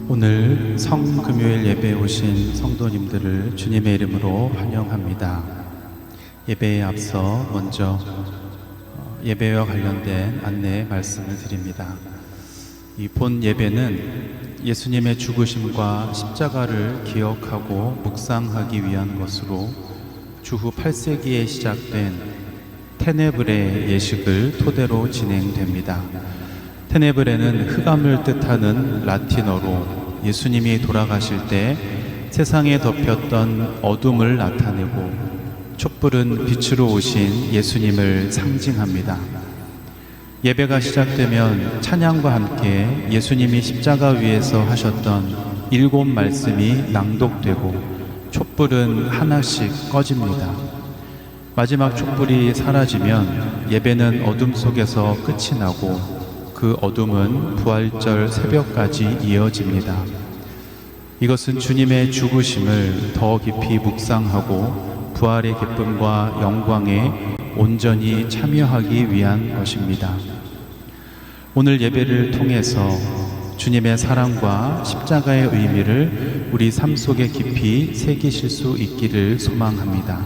오늘 성금요일 예배에 오신 성도님들을 주님의 이름으로 환영합니다. 예배에 앞서 먼저 예배와 관련된 안내 말씀을 드립니다. 이 본 예배는 예수님의 죽으심과 십자가를 기억하고 묵상하기 위한 것으로 주후 8세기에 시작된 테네브레 예식을 토대로 진행됩니다. 테네브레는 흑암을 뜻하는 라틴어로 예수님이 돌아가실 때 세상에 덮였던 어둠을 나타내고 촛불은 빛으로 오신 예수님을 상징합니다. 예배가 시작되면 찬양과 함께 예수님이 십자가 위에서 하셨던 7 말씀이 낭독되고 촛불은 하나씩 꺼집니다. 마지막 촛불이 사라지면 예배는 어둠 속에서 끝이 나고 그 어둠은 부활절 새벽까지 이어집니다. 이것은 주님의 죽으심을 더 깊이 묵상하고 부활의 기쁨과 영광에 온전히 참여하기 위한 것입니다. 오늘 예배를 통해서 주님의 사랑과 십자가의 의미를 우리 삶 속에 깊이 새기실 수 있기를 소망합니다.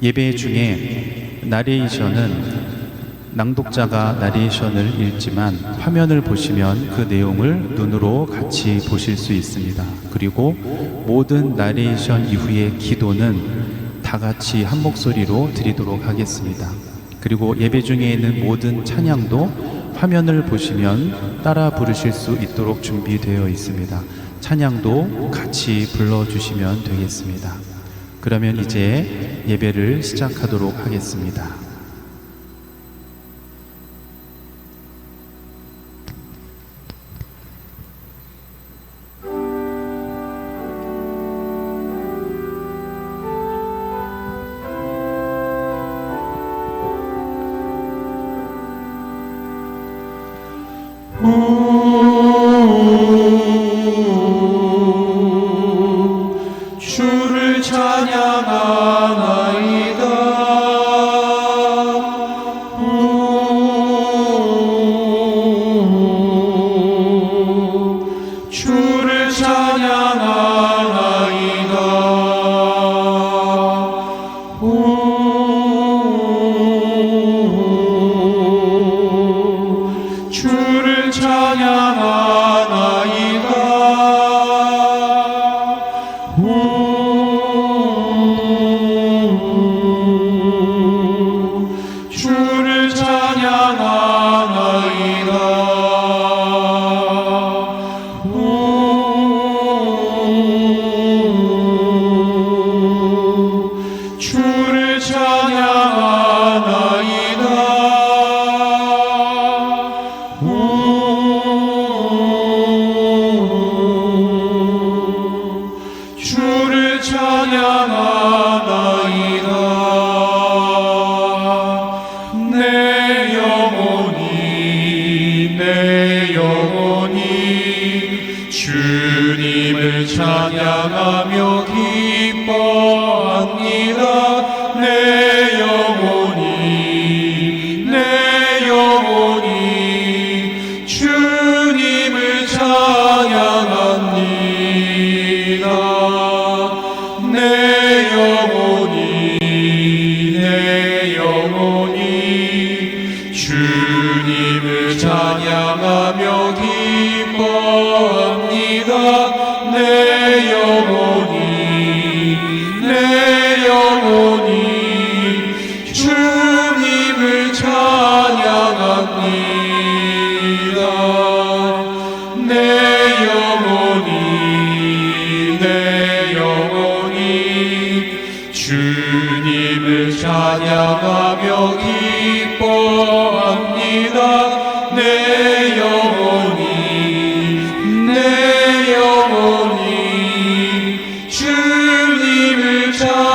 예배 중에 나레이션은 낭독자가 나레이션을 읽지만 화면을 보시면 그 내용을 눈으로 같이 보실 수 있습니다. 그리고 모든 나레이션 이후의 기도는 다 같이 한 목소리로 드리도록 하겠습니다. 그리고 예배 중에 있는 모든 찬양도 화면을 보시면 따라 부르실 수 있도록 준비되어 있습니다. 찬양도 같이 불러주시면 되겠습니다. 그러면 이제 예배를 시작하도록 하겠습니다. 주를 찬양하나이다. 주를 찬양하나이다. 주를 찬양하나이다. 주를 찬양하나이다. 주를 찬양하나이다. 주를 찬양하나이다. 내 영혼이 주님을 찬양하며 기뻐합니다. 내 영혼이 주님을 찬양합니다. 내 영혼이 주님을 찬양하며 기뻐합니다. 내 영혼이 주님을 찬양합니다. 내 영혼이 주님을 찬양하며 기뻐합니다. 내 영혼이 주님을 찬양합니다.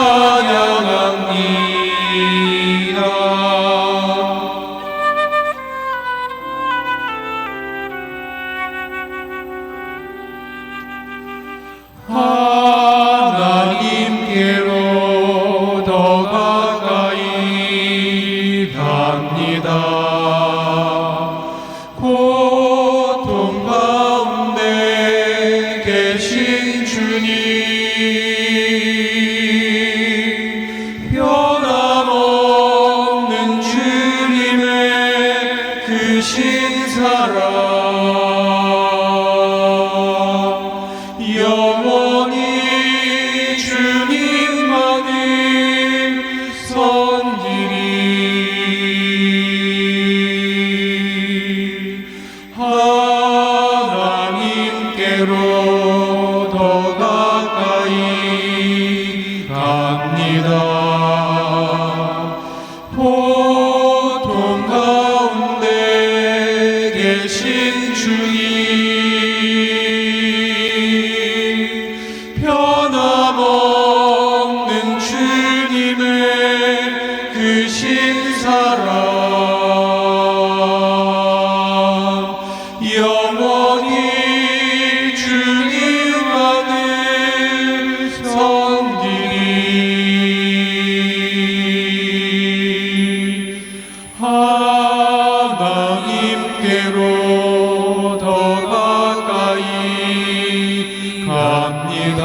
하나님께로 더 가까이 갑니다. 고통 가운데 크신 사랑 영원히 주님만을 섬기리. 하나님께로 더 가까이 갑니다.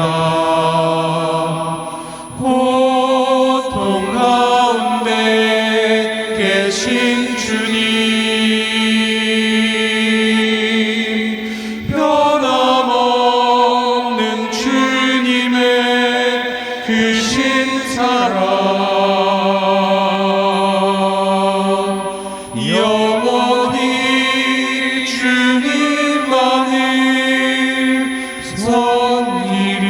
고통 가운데 계신 주님, 변함없는 주님의 크신 사랑 영원히 주님만을 섬기리.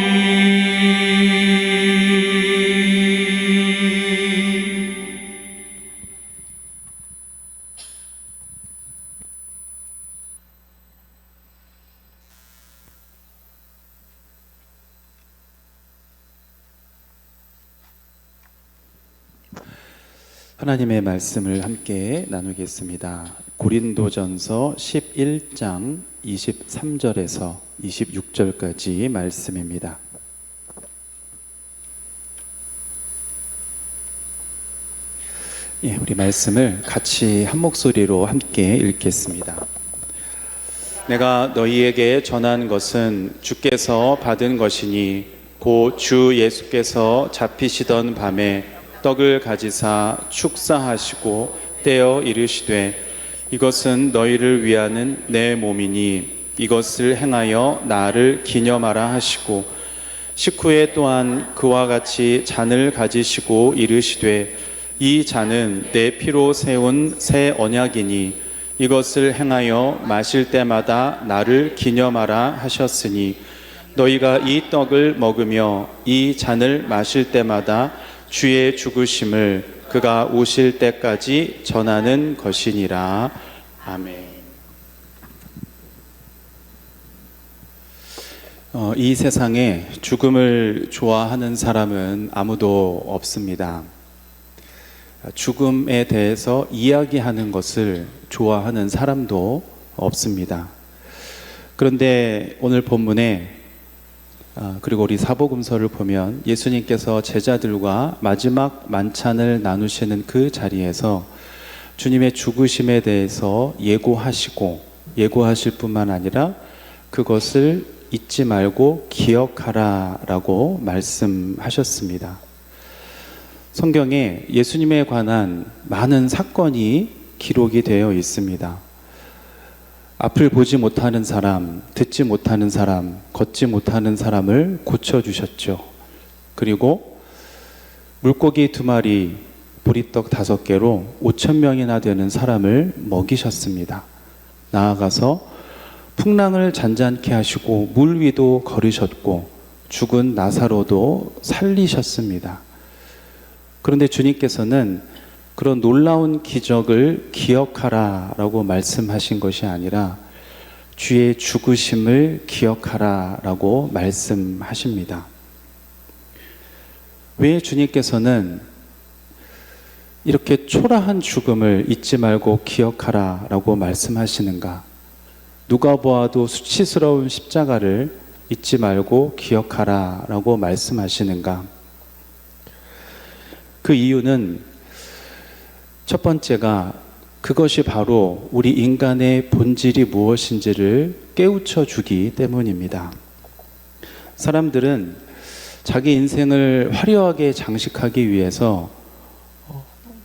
하나님의 말씀을 함께 나누겠습니다. 고린도전서 11장 23절에서 26절까지 말씀입니다. 우리 말씀을 같이 한 목소리로 함께 읽겠습니다. 내가 너희에게 전한 것은 주께서 받은 것이니 곧 주 예수께서 잡히시던 밤에 떡을 가지사 축사하시고 떼어 이르시되 이것은 너희를 위하는 내 몸이니 이것을 행하여 나를 기념하라 하시고 식후에 또한 그와 같이 잔을 가지시고 이르시되 이 잔은 내 피로 세운 새 언약이니 이것을 행하여 마실 때마다 나를 기념하라 하셨으니 너희가 이 떡을 먹으며 이 잔을 마실 때마다 주의 죽으심을 그가 오실 때까지 전하는 것이니라. 아멘. 이 세상에 죽음을 좋아하는 사람은 아무도 없습니다. 죽음에 대해서 이야기하는 것을 좋아하는 사람도 없습니다. 그런데 오늘 본문에 그리고 우리 사복음서를 보면 예수님께서 제자들과 마지막 만찬을 나누시는 그 자리에서 주님의 죽으심에 대해서 예고하실 뿐만 아니라 그것을 잊지 말고 기억하라라고 말씀하셨습니다. 성경에 예수님에 관한 많은 사건이 기록이 되어 있습니다. 앞을 보지 못하는 사람, 듣지 못하는 사람, 걷지 못하는 사람을 고쳐주셨죠. 그리고 물고기 2마리, 보리떡 5개로 5,000명이나 되는 사람을 먹이셨습니다. 나아가서 풍랑을 잔잔케 하시고 물 위도 걸으셨고 죽은 나사로도 살리셨습니다. 그런데 주님께서는 그런 놀라운 기적을 기억하라라고 말씀하신 것이 아니라 주의 죽으심을 기억하라라고 말씀하십니다. 왜 주님께서는 이렇게 초라한 죽음을 잊지 말고 기억하라라고 말씀하시는가? 누가 보아도 수치스러운 십자가를 잊지 말고 기억하라라고 말씀하시는가? 그 이유는 첫 번째가 그것이 바로 우리 인간의 본질이 무엇인지를 깨우쳐 주기 때문입니다. 사람들은 자기 인생을 화려하게 장식하기 위해서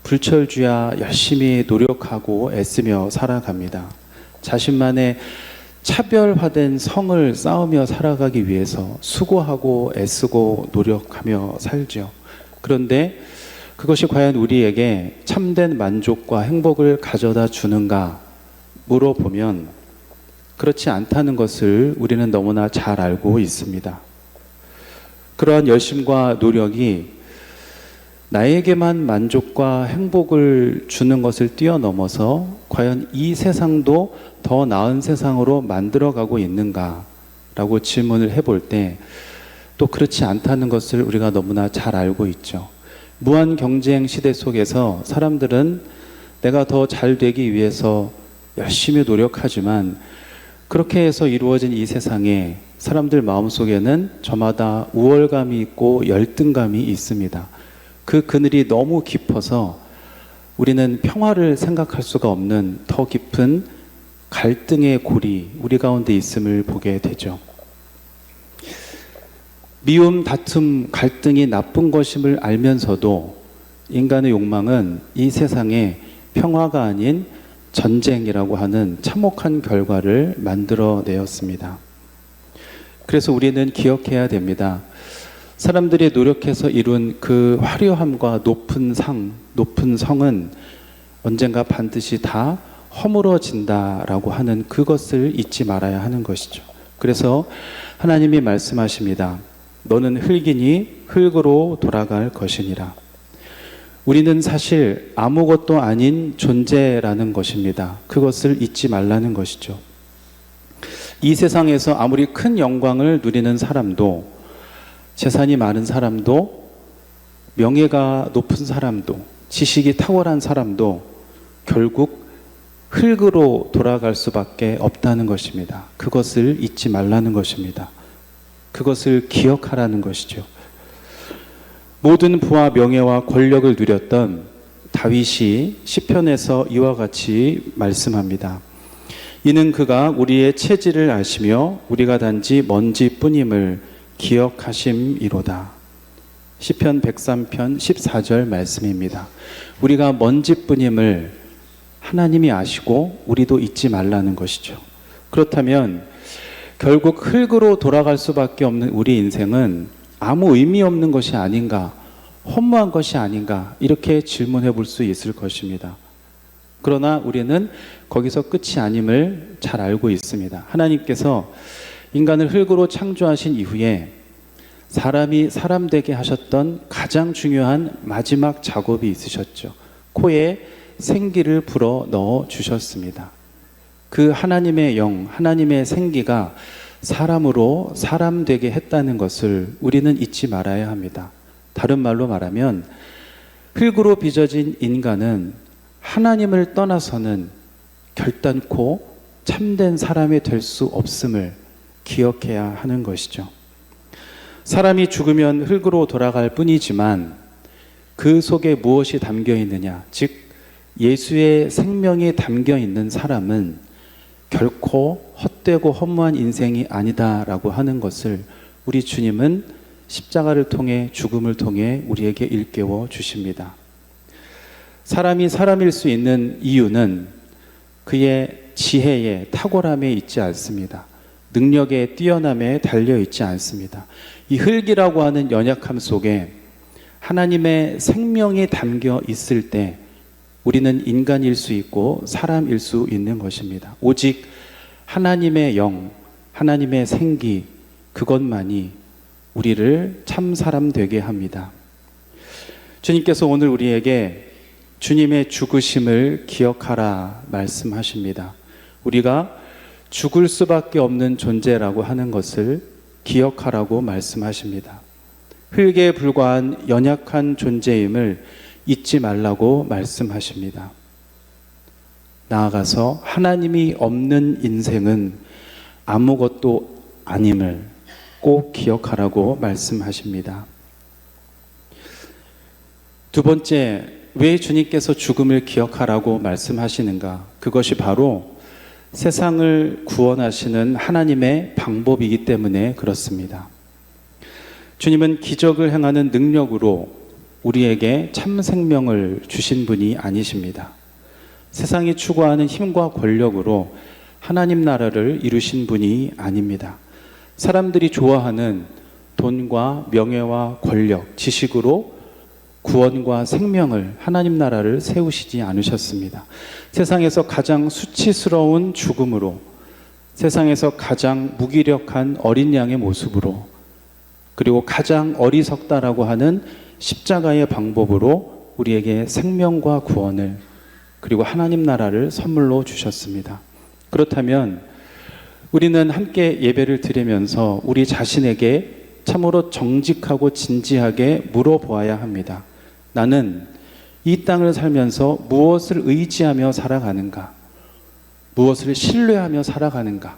불철주야 열심히 노력하고 애쓰며 살아갑니다. 자신만의 차별화된 성을 쌓으며 살아가기 위해서 수고하고 애쓰고 노력하며 살죠. 그런데 그것이 과연 우리에게 참된 만족과 행복을 가져다 주는가 물어보면 그렇지 않다는 것을 우리는 너무나 잘 알고 있습니다. 그러한 열심과 노력이 나에게만 만족과 행복을 주는 것을 뛰어넘어서 과연 이 세상도 더 나은 세상으로 만들어가고 있는가라고 질문을 해볼 때 또 그렇지 않다는 것을 우리가 너무나 잘 알고 있죠. 무한 경쟁 시대 속에서 사람들은 내가 더 잘 되기 위해서 열심히 노력하지만 그렇게 해서 이루어진 이 세상에 사람들 마음속에는 저마다 우월감이 있고 열등감이 있습니다. 그 그늘이 너무 깊어서 우리는 평화를 생각할 수가 없는 더 깊은 갈등의 골이 우리 가운데 있음을 보게 되죠. 미움, 다툼, 갈등이 나쁜 것임을 알면서도 인간의 욕망은 이 세상에 평화가 아닌 전쟁이라고 하는 참혹한 결과를 만들어내었습니다. 그래서 우리는 기억해야 됩니다. 사람들이 노력해서 이룬 그 화려함과 높은 상, 높은 성은 언젠가 반드시 다 허물어진다라고 하는 그것을 잊지 말아야 하는 것이죠. 그래서 하나님이 말씀하십니다. 너는 흙이니 흙으로 돌아갈 것이니라. 우리는 사실 아무것도 아닌 존재라는 것입니다. 그것을 잊지 말라는 것이죠. 이 세상에서 아무리 큰 영광을 누리는 사람도, 재산이 많은 사람도, 명예가 높은 사람도, 지식이 탁월한 사람도 결국 흙으로 돌아갈 수밖에 없다는 것입니다. 그것을 잊지 말라는 것입니다. 그것을 기억하라는 것이죠. 모든 부와 명예와 권력을 누렸던 다윗이 시편에서 이와 같이 말씀합니다. 이는 그가 우리의 체질을 아시며 우리가 단지 먼지뿐임을 기억하심이로다. 시편 103편 14절 말씀입니다. 우리가 먼지뿐임을 하나님이 아시고 우리도 잊지 말라는 것이죠. 그렇다면 결국 흙으로 돌아갈 수밖에 없는 우리 인생은 아무 의미 없는 것이 아닌가, 허무한 것이 아닌가, 이렇게 질문해 볼 수 있을 것입니다. 그러나 우리는 거기서 끝이 아님을 잘 알고 있습니다. 하나님께서 인간을 흙으로 창조하신 이후에 사람이 사람 되게 하셨던 가장 중요한 마지막 작업이 있으셨죠. 코에 생기를 불어 넣어 주셨습니다. 그 하나님의 영, 하나님의 생기가 사람으로 사람 되게 했다는 것을 우리는 잊지 말아야 합니다. 다른 말로 말하면 흙으로 빚어진 인간은 하나님을 떠나서는 결단코 참된 사람이 될 수 없음을 기억해야 하는 것이죠. 사람이 죽으면 흙으로 돌아갈 뿐이지만 그 속에 무엇이 담겨 있느냐, 즉 예수의 생명이 담겨 있는 사람은 결코 헛되고 허무한 인생이 아니다라고 하는 것을 우리 주님은 십자가를 통해, 죽음을 통해 우리에게 일깨워 주십니다. 사람이 사람일 수 있는 이유는 그의 지혜에, 탁월함에 있지 않습니다. 능력의 뛰어남에 달려 있지 않습니다. 이 흙이라고 하는 연약함 속에 하나님의 생명이 담겨 있을 때 우리는 인간일 수 있고 사람일 수 있는 것입니다. 오직 하나님의 영, 하나님의 생기, 그것만이 우리를 참 사람 되게 합니다. 주님께서 오늘 우리에게 주님의 죽으심을 기억하라 말씀하십니다. 우리가 죽을 수밖에 없는 존재라고 하는 것을 기억하라고 말씀하십니다. 흙에 불과한 연약한 존재임을 잊지 말라고 말씀하십니다. 나아가서 하나님이 없는 인생은 아무것도 아님을 꼭 기억하라고 말씀하십니다. 두 번째, 왜 주님께서 죽음을 기억하라고 말씀하시는가? 그것이 바로 세상을 구원하시는 하나님의 방법이기 때문에 그렇습니다. 주님은 기적을 행하는 능력으로 우리에게 참 생명을 주신 분이 아니십니다. 세상이 추구하는 힘과 권력으로 하나님 나라를 이루신 분이 아닙니다. 사람들이 좋아하는 돈과 명예와 권력, 지식으로 구원과 생명을, 하나님 나라를 세우시지 않으셨습니다. 세상에서 가장 수치스러운 죽음으로, 세상에서 가장 무기력한 어린 양의 모습으로, 그리고 가장 어리석다라고 하는 십자가의 방법으로 우리에게 생명과 구원을, 그리고 하나님 나라를 선물로 주셨습니다. 그렇다면 우리는 함께 예배를 드리면서 우리 자신에게 참으로 정직하고 진지하게 물어보아야 합니다. 나는 이 땅을 살면서 무엇을 의지하며 살아가는가? 무엇을 신뢰하며 살아가는가?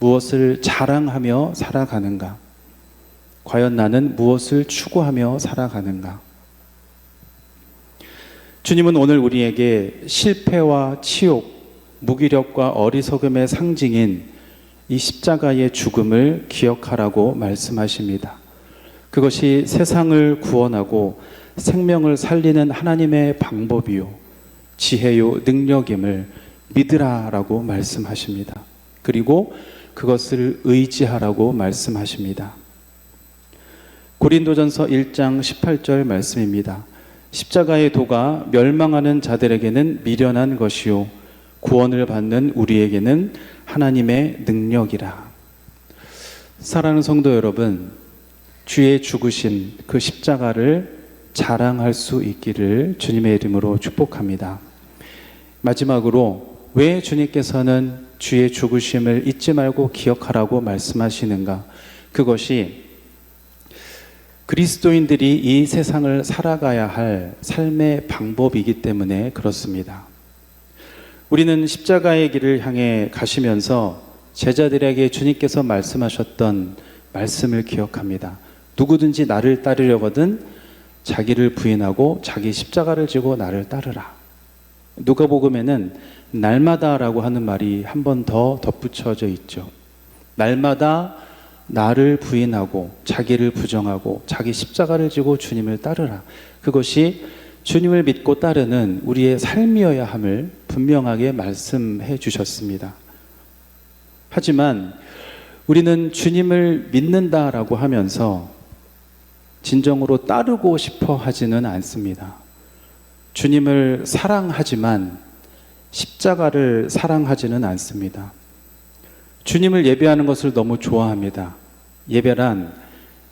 무엇을 자랑하며 살아가는가? 과연 나는 무엇을 추구하며 살아가는가? 주님은 오늘 우리에게 실패와 치욕, 무기력과 어리석음의 상징인 이 십자가의 죽음을 기억하라고 말씀하십니다. 그것이 세상을 구원하고 생명을 살리는 하나님의 방법이요, 지혜요, 능력임을 믿으라라고 말씀하십니다. 그리고 그것을 의지하라고 말씀하십니다. 고린도전서 1장 18절 말씀입니다. 십자가의 도가 멸망하는 자들에게는 미련한 것이요 구원을 받는 우리에게는 하나님의 능력이라. 사랑하는 성도 여러분, 주의 죽으심 그 십자가를 자랑할 수 있기를 주님의 이름으로 축복합니다. 마지막으로 왜 주님께서는 주의 죽으심을 잊지 말고 기억하라고 말씀하시는가? 그것이 그리스도인들이 이 세상을 살아가야 할 삶의 방법이기 때문에 그렇습니다. 우리는 십자가의 길을 향해 가시면서 제자들에게 주님께서 말씀하셨던 말씀을 기억합니다. 누구든지 나를 따르려거든 자기를 부인하고 자기 십자가를 지고 나를 따르라. 누가복음에는 날마다라고 하는 말이 한 번 더 덧붙여져 있죠. 날마다 나를 부인하고 자기를 부정하고 자기 십자가를 지고 주님을 따르라. 그것이 주님을 믿고 따르는 우리의 삶이어야 함을 분명하게 말씀해 주셨습니다. 하지만 우리는 주님을 믿는다라고 하면서 진정으로 따르고 싶어 하지는 않습니다. 주님을 사랑하지만 십자가를 사랑하지는 않습니다. 주님을 예배하는 것을 너무 좋아합니다. 예배란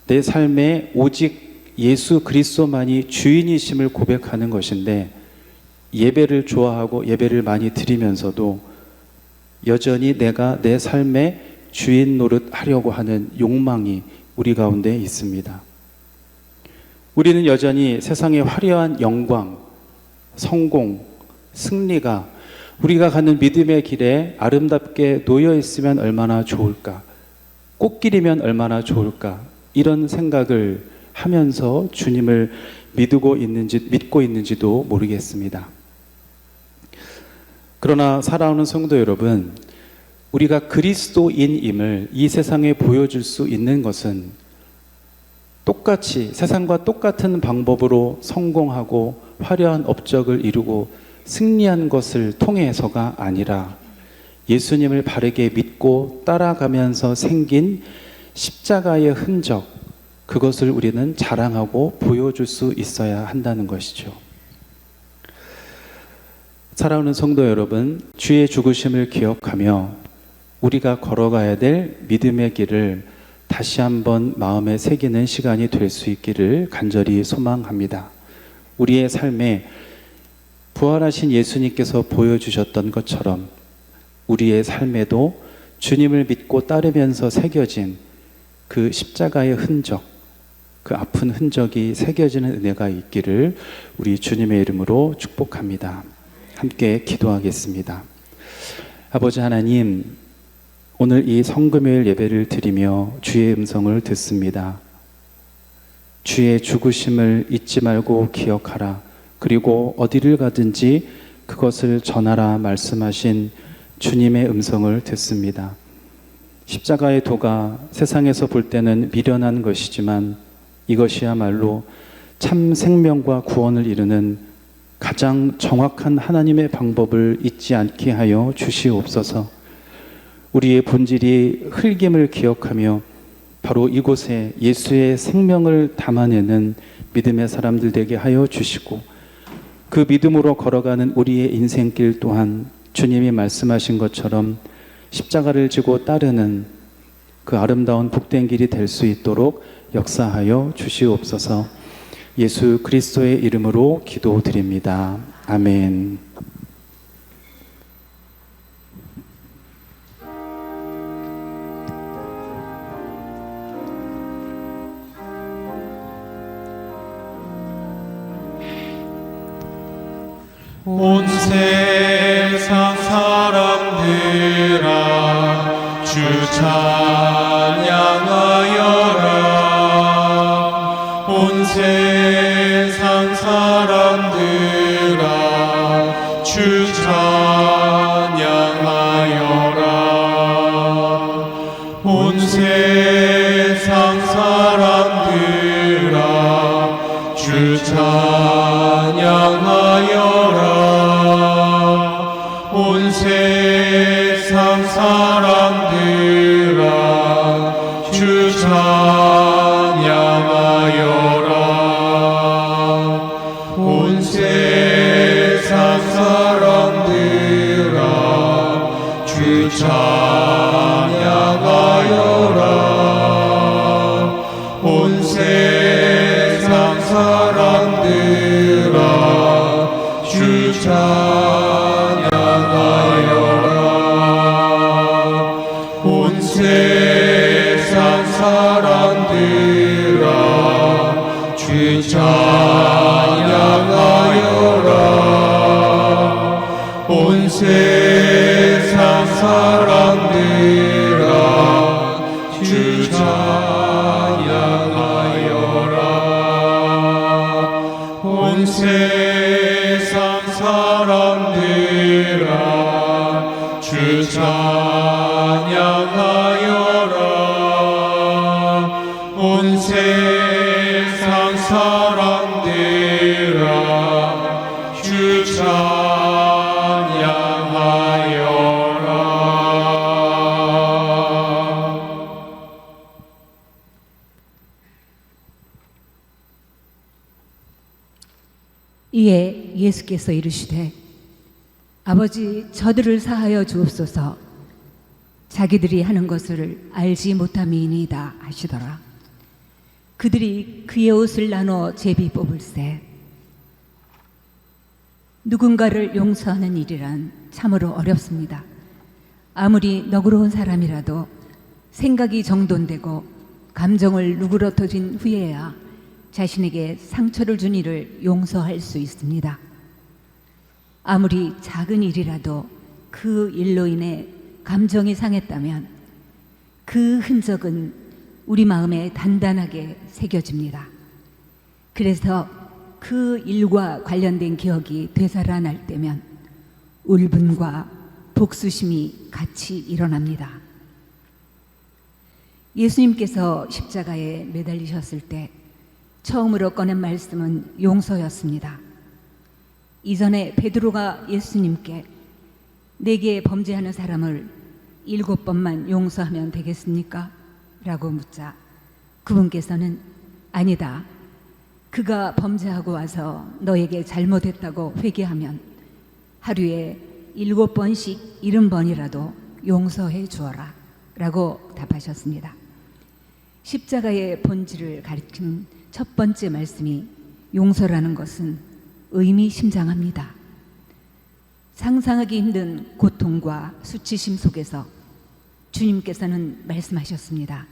내 삶에 오직 예수 그리스도만이 주인이심을 고백하는 것인데, 예배를 좋아하고 예배를 많이 드리면서도 여전히 내가 내 삶의 주인 노릇 하려고 하는 욕망이 우리 가운데 있습니다. 우리는 여전히 세상의 화려한 영광, 성공, 승리가 우리가 가는 믿음의 길에 아름답게 놓여 있으면 얼마나 좋을까? 꽃길이면 얼마나 좋을까? 이런 생각을 하면서 주님을 믿고 있는지도 모르겠습니다. 그러나 사랑하는 성도 여러분, 우리가 그리스도인임을 이 세상에 보여줄 수 있는 것은 똑같이 세상과 똑같은 방법으로 성공하고 화려한 업적을 이루고 승리한 것을 통해서가 아니라 예수님을 바르게 믿고 따라가면서 생긴 십자가의 흔적, 그것을 우리는 자랑하고 보여줄 수 있어야 한다는 것이죠. 사랑하는 성도 여러분, 주의 죽으심을 기억하며 우리가 걸어가야 될 믿음의 길을 다시 한번 마음에 새기는 시간이 될 수 있기를 간절히 소망합니다. 우리의 삶에 부활하신 예수님께서 보여주셨던 것처럼 우리의 삶에도 주님을 믿고 따르면서 새겨진 그 십자가의 흔적, 그 아픈 흔적이 새겨지는 은혜가 있기를 우리 주님의 이름으로 축복합니다. 함께 기도하겠습니다. 아버지 하나님, 오늘 이 성금요일 예배를 드리며 주의 음성을 듣습니다. 주의 죽으심을 잊지 말고 기억하라. 그리고 어디를 가든지 그것을 전하라 말씀하신 주님의 음성을 듣습니다. 십자가의 도가 세상에서 볼 때는 미련한 것이지만 이것이야말로 참 생명과 구원을 이루는 가장 정확한 하나님의 방법을 잊지 않게 하여 주시옵소서. 우리의 본질이 흙임을 기억하며 바로 이곳에 예수의 생명을 담아내는 믿음의 사람들 되게 하여 주시고, 그 믿음으로 걸어가는 우리의 인생길 또한 주님이 말씀하신 것처럼 십자가를 지고 따르는 그 아름다운 복된 길이 될 수 있도록 역사하여 주시옵소서. 예수 그리스도의 이름으로 기도드립니다. 아멘. 온 세상 사람들아 주 찬양하여라. 온 세상 사람들아 주 찬양하여라. 온 세상 사람들아 주 찬양하여라. 온 세상 사람들아 주 찬양하여라. 온 세상 사람들아 주 찬양하여라. 온 세상 사람들아 주 찬양하여라. 온 세상 사람들아 주 찬양하여라. 온 세상 사람들아 주 찬양하여라. 온 세상 사람들아 주 찬양하여라. 온 세상 사람들아 주 찬양하여라. 이에 예수께서 이르시되 아버지 저들을 사하여 주옵소서 자기들이 하는 것을 알지 못함이니이다 하시더라. 그들이 그의 옷을 나눠 제비 뽑을세. 누군가를 용서하는 일이란 참으로 어렵습니다. 아무리 너그러운 사람이라도 생각이 정돈되고 감정을 누그러뜨린 후에야 자신에게 상처를 준 일을 용서할 수 있습니다. 아무리 작은 일이라도 그 일로 인해 감정이 상했다면 그 흔적은 우리 마음에 단단하게 새겨집니다. 그래서 그 일과 관련된 기억이 되살아날 때면 울분과 복수심이 같이 일어납니다. 예수님께서 십자가에 매달리셨을 때 처음으로 꺼낸 말씀은 용서였습니다. 이전에 베드로가 예수님께 내게 범죄하는 사람을 7번만 용서하면 되겠습니까? 라고 묻자 그분께서는 아니다. 그가 범죄하고 와서 너에게 잘못했다고 회개하면 하루에 7번씩 70번이라도 용서해 주어라 라고 답하셨습니다. 십자가의 본질을 가리킨 첫 번째 말씀이 용서라는 것은 의미심장합니다. 상상하기 힘든 고통과 수치심 속에서 주님께서는 말씀하셨습니다.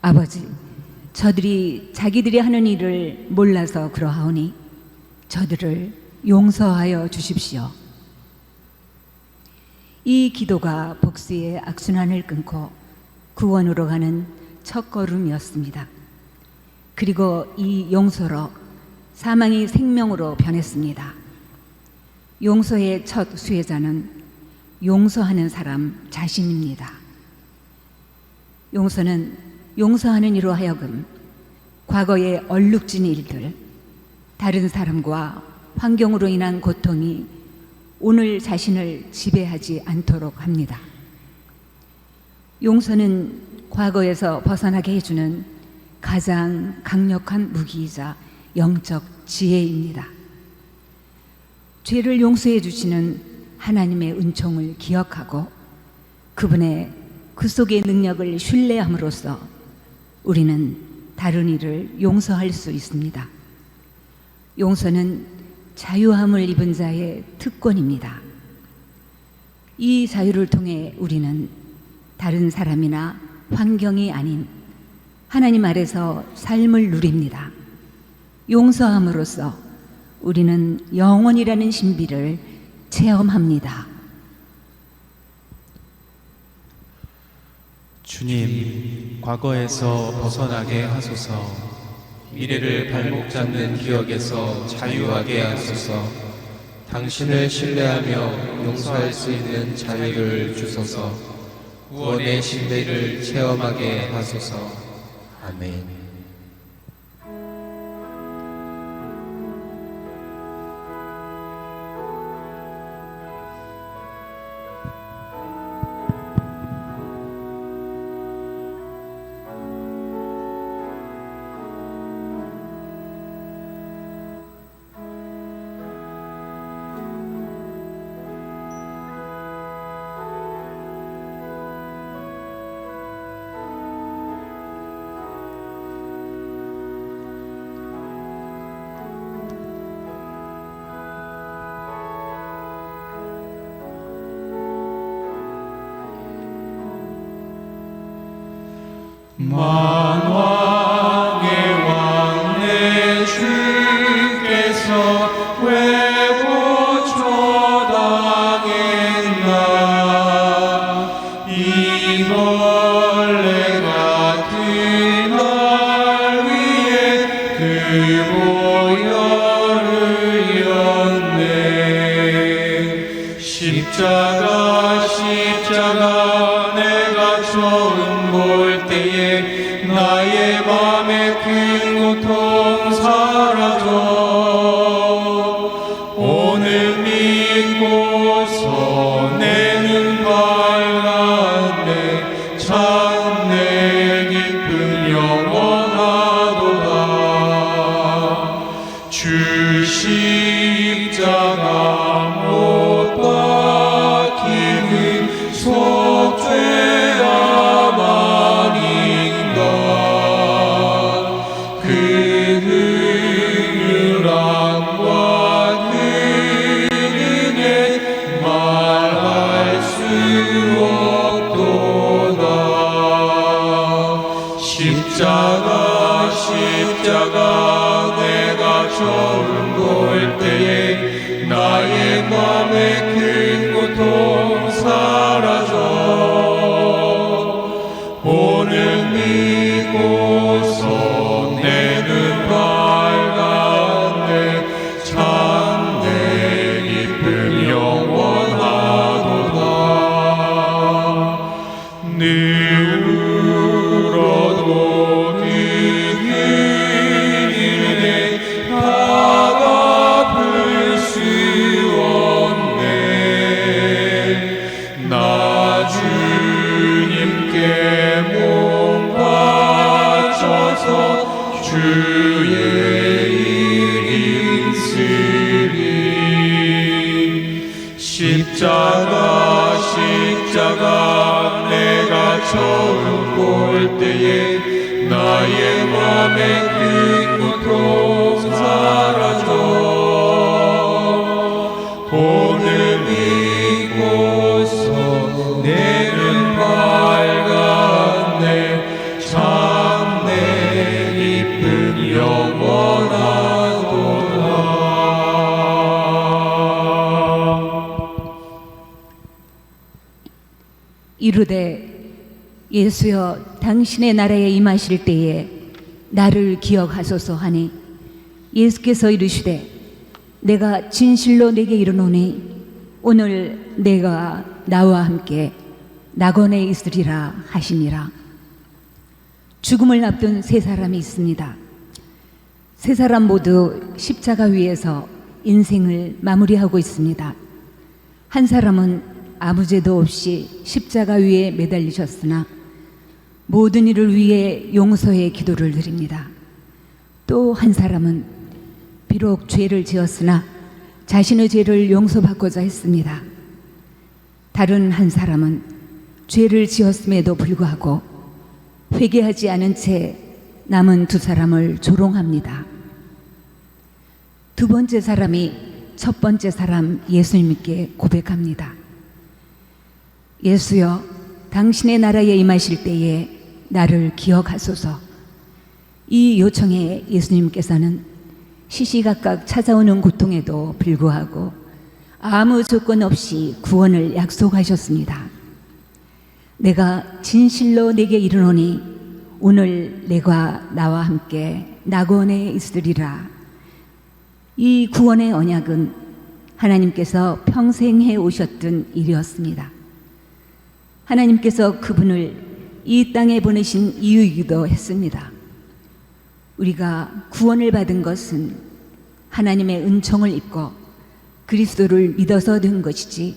아버지, 저들이 자기들이 하는 일을 몰라서 그러하오니 저들을 용서하여 주십시오. 이 기도가 복수의 악순환을 끊고 구원으로 가는 첫걸음이었습니다. 그리고 이 용서로 사망이 생명으로 변했습니다. 용서의 첫 수혜자는 용서하는 사람 자신입니다. 용서는 용서하는 이로 하여금 과거의 얼룩진 일들, 다른 사람과 환경으로 인한 고통이 오늘 자신을 지배하지 않도록 합니다. 용서는 과거에서 벗어나게 해주는 가장 강력한 무기이자 영적 지혜입니다. 죄를 용서해 주시는 하나님의 은총을 기억하고 그분의 그 속의 능력을 신뢰함으로써 우리는 다른 이를 용서할 수 있습니다. 용서는 자유함을 입은 자의 특권입니다. 이 자유를 통해 우리는 다른 사람이나 환경이 아닌 하나님 아래서 삶을 누립니다. 용서함으로써 우리는 영원이라는 신비를 체험합니다. 주님, 과거에서 벗어나게 하소서. 미래를 발목 잡는 기억에서 자유하게 하소서. 당신을 신뢰하며 용서할 수 있는 자유를 주소서. 구원의 신비를 체험하게 하소서. 아멘. 만왕의 왕 내 주께서 왜 고초당했나. 이 벌레 같은 날 위에 그 보혈을 였네. 십자가 내가 처음 볼 때에 나의 맘에 큰 고통 사라져. 오늘 믿고서 내 눈 밝았네. 참 내 기쁨 영원하도다. 주 십자가 못 박히는 속죄함 아닌가. 그 긍휼함과 그 은혜 말할 수 없도다. 십자가 내가 처음 볼 때에 나의 맘에 큰 고통 사라져. 오늘 믿고서 내 눈 밝았네. 참 내 기쁨 영원하도다. 늘 울어도 그 은혜 다 갚을 수 없네. 나 주님께 몸 바쳐서 주의 일 있으리. 십자가 내가 처음 볼 때에 나의 맘에 큰 고통 사라져. 오늘 믿고서 내 눈 밝았네. 참 내 기쁨 영원하도다. 이르되 예수여 당신의 나라에 임하실 때에 나를 기억하소서 하니 예수께서 이르시되 내가 진실로 내게 이르노니 오늘 내가 나와 함께 낙원에 있으리라 하시니라. 죽음을 앞둔 세 사람이 있습니다. 세 사람 모두 십자가 위에서 인생을 마무리하고 있습니다. 한 사람은 아무 죄도 없이 십자가 위에 매달리셨으나 모든 이를 위해 용서의 기도를 드립니다. 또 한 사람은 비록 죄를 지었으나 자신의 죄를 용서받고자 했습니다. 다른 한 사람은 죄를 지었음에도 불구하고 회개하지 않은 채 남은 두 사람을 조롱합니다. 두 번째 사람이 첫 번째 사람 예수님께 고백합니다. 예수여, 당신의 나라에 임하실 때에 나를 기억하소서. 이 요청에 예수님께서는 시시각각 찾아오는 고통에도 불구하고 아무 조건 없이 구원을 약속하셨습니다. 내가 진실로 내게 이르노니 오늘 내가 나와 함께 낙원에 있으리라. 이 구원의 언약은 하나님께서 평생 해 오셨던 일이었습니다. 하나님께서 그분을 이 땅에 보내신 이유이기도 했습니다. 우리가 구원을 받은 것은 하나님의 은총을 입고 그리스도를 믿어서 된 것이지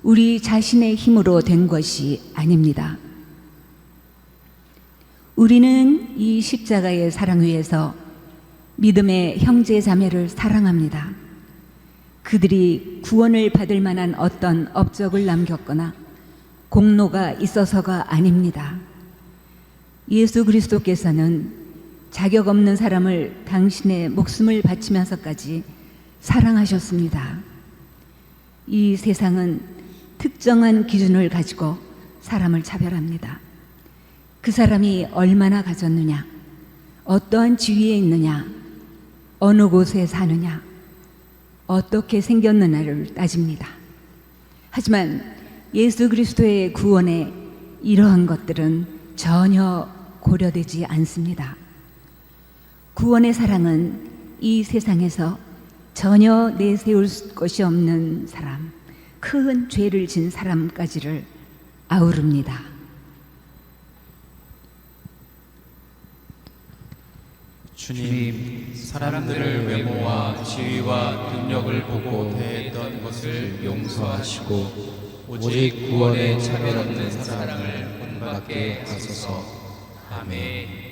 우리 자신의 힘으로 된 것이 아닙니다. 우리는 이 십자가의 사랑 위에서 믿음의 형제 자매를 사랑합니다. 그들이 구원을 받을 만한 어떤 업적을 남겼거나 공로가 있어서가 아닙니다. 예수 그리스도께서는 자격 없는 사람을 당신의 목숨을 바치면서까지 사랑하셨습니다. 이 세상은 특정한 기준을 가지고 사람을 차별합니다. 그 사람이 얼마나 가졌느냐, 어떠한 지위에 있느냐, 어느 곳에 사느냐, 어떻게 생겼느냐를 따집니다. 하지만 예수 그리스도의 구원에 이러한 것들은 전혀 고려되지 않습니다. 구원의 사랑은 이 세상에서 전혀 내세울 것이 없는 사람, 큰 죄를 진 사람까지를 아우릅니다. 주님, 사람들을 외모와 지위와 능력을 보고 대했던 것을 용서하시고 오직 구원에 차별 없는 사랑을 본받게 하소서. 아멘.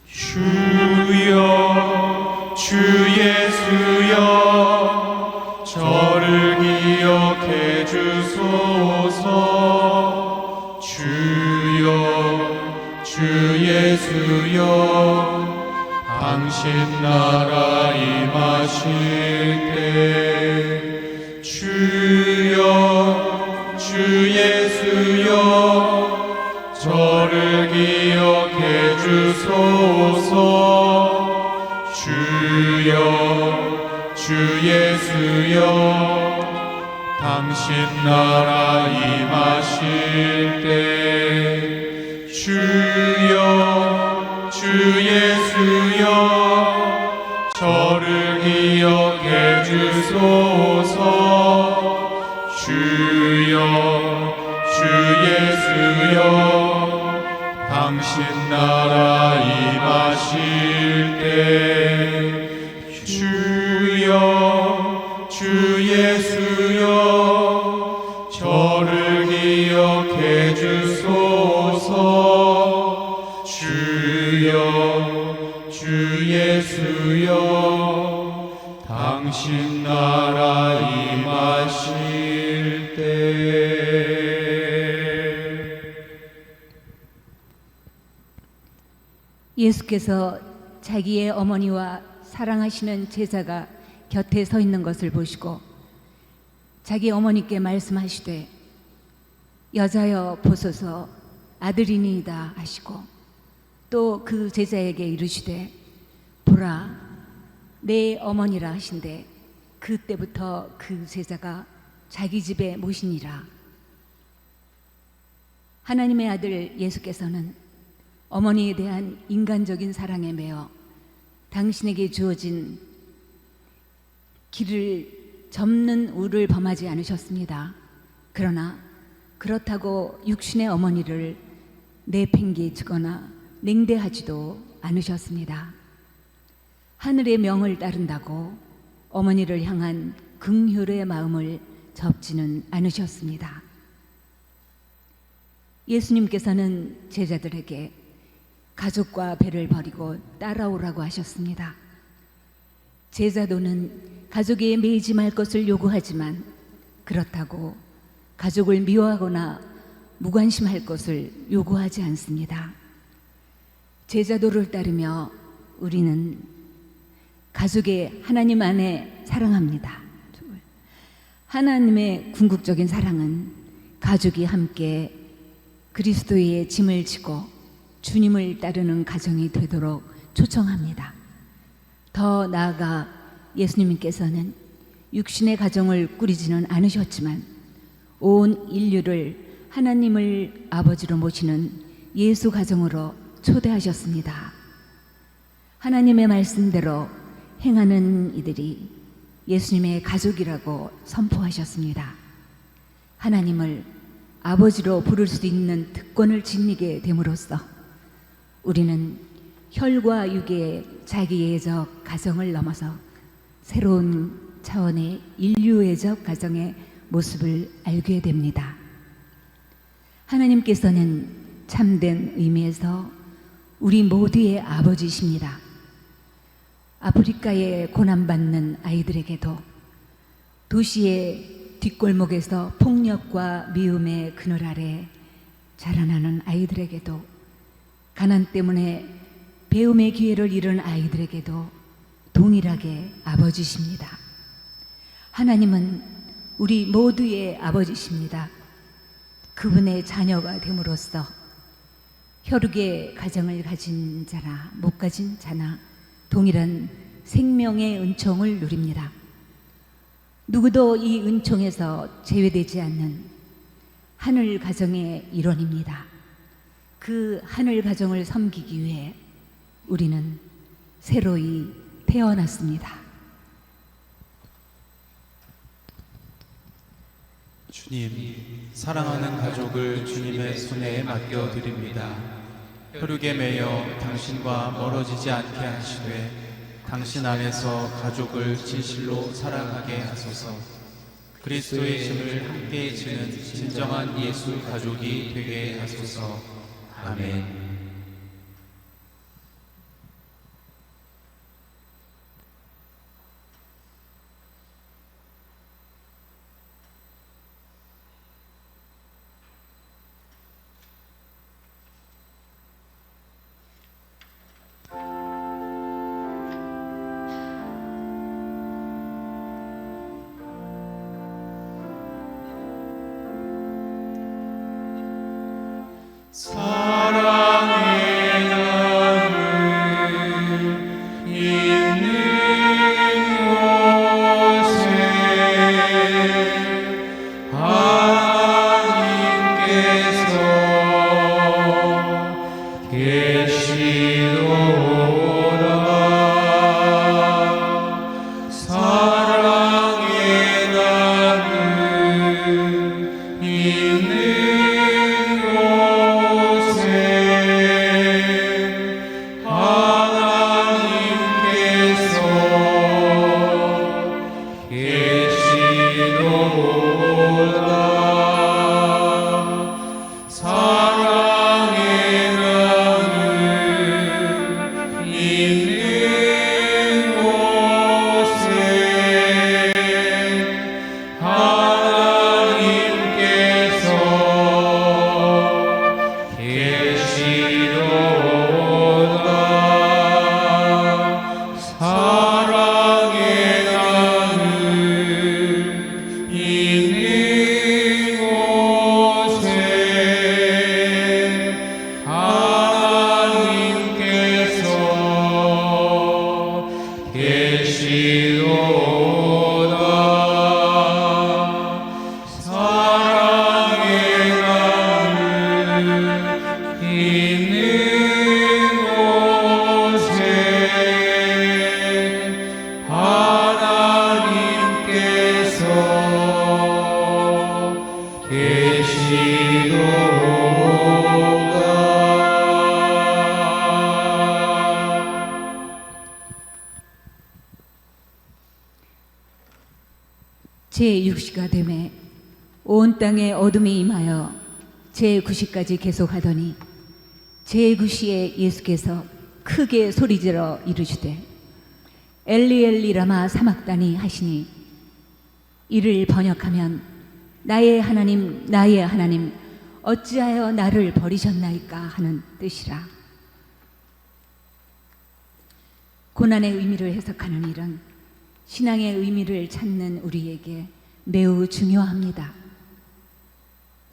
주여, 주 예수여, 저를 기억해 주소서. 주여, 주 예수여, 당신 나라 임하실 때. 주여, 주 예수여, 저를 기억해 주소서. 주여, 주 예수여, 당신 나라 임하실 때. 주여, 주 예수여, 저를 기억해 주소서. 주여, 주 예수여, 당신 나라 임하실 때. 주여, 주 예수여, 저를 기억해 주소서. 주여, 주 예수여, 당신 나라 임하실 때. 예수께서 자기의 어머니와 사랑하시는 제자가 곁에 서 있는 것을 보시고 자기 어머니께 말씀하시되 여자여 보소서 아들이니이다 하시고 또 그 제자에게 이르시되 보라 내 어머니라 하신대 그때부터 그 제자가 자기 집에 모시니라. 하나님의 아들 예수께서는 어머니에 대한 인간적인 사랑에 매여 당신에게 주어진 길을 접는 우를 범하지 않으셨습니다. 그러나 그렇다고 육신의 어머니를 내팽개치거나 냉대하지도 않으셨습니다. 하늘의 명을 따른다고 어머니를 향한 긍휼의 마음을 접지는 않으셨습니다. 예수님께서는 제자들에게 가족과 배를 버리고 따라오라고 하셨습니다. 제자도는 가족에 매이지 말 것을 요구하지만 그렇다고 가족을 미워하거나 무관심할 것을 요구하지 않습니다. 제자도를 따르며 우리는 가족의 하나님 안에 사랑합니다. 하나님의 궁극적인 사랑은 가족이 함께 그리스도의 짐을 지고 주님을 따르는 가정이 되도록 초청합니다. 더 나아가 예수님께서는 육신의 가정을 꾸리지는 않으셨지만 온 인류를 하나님을 아버지로 모시는 예수 가정으로 초대하셨습니다. 하나님의 말씀대로 행하는 이들이 예수님의 가족이라고 선포하셨습니다. 하나님을 아버지로 부를 수 있는 특권을 지니게 됨으로써 우리는 혈과 육의 자기애적 가정을 넘어서 새로운 차원의 인류애적 가정의 모습을 알게 됩니다. 하나님께서는 참된 의미에서 우리 모두의 아버지이십니다. 아프리카에 고난받는 아이들에게도, 도시의 뒷골목에서 폭력과 미움의 그늘 아래 자라나는 아이들에게도, 가난 때문에 배움의 기회를 잃은 아이들에게도 동일하게 아버지십니다. 하나님은 우리 모두의 아버지십니다. 그분의 자녀가 됨으로써 혈육의 가정을 가진 자나 못 가진 자나 동일한 생명의 은총을 누립니다. 누구도 이 은총에서 제외되지 않는 하늘 가정의 일원입니다. 그 하늘 가정을 섬기기 위해 우리는 새로이 태어났습니다. 주님, 사랑하는 가족을 주님의 손에 맡겨드립니다. 혈육에 매여 당신과 멀어지지 않게 하시되 당신 안에서 가족을 진실로 사랑하게 하소서. 그리스도의 짐을 함께 지는 진정한 예수 가족이 되게 하소서. 아멘. 사랑의 나를 있는 곳에 하나님께서 계시도다. 사랑의 나를 있는 하나님께서 제6시가 되매 온 땅에 어둠이 임하여 제9시까지 계속하더니 제9시에 예수께서 크게 소리질러 이르시되 엘리 엘리 라마 사막다니 하시니 이를 번역하면 나의 하나님 어찌하여 나를 버리셨나이까 하는 뜻이라. 고난의 의미를 해석하는 일은 신앙의 의미를 찾는 우리에게 매우 중요합니다.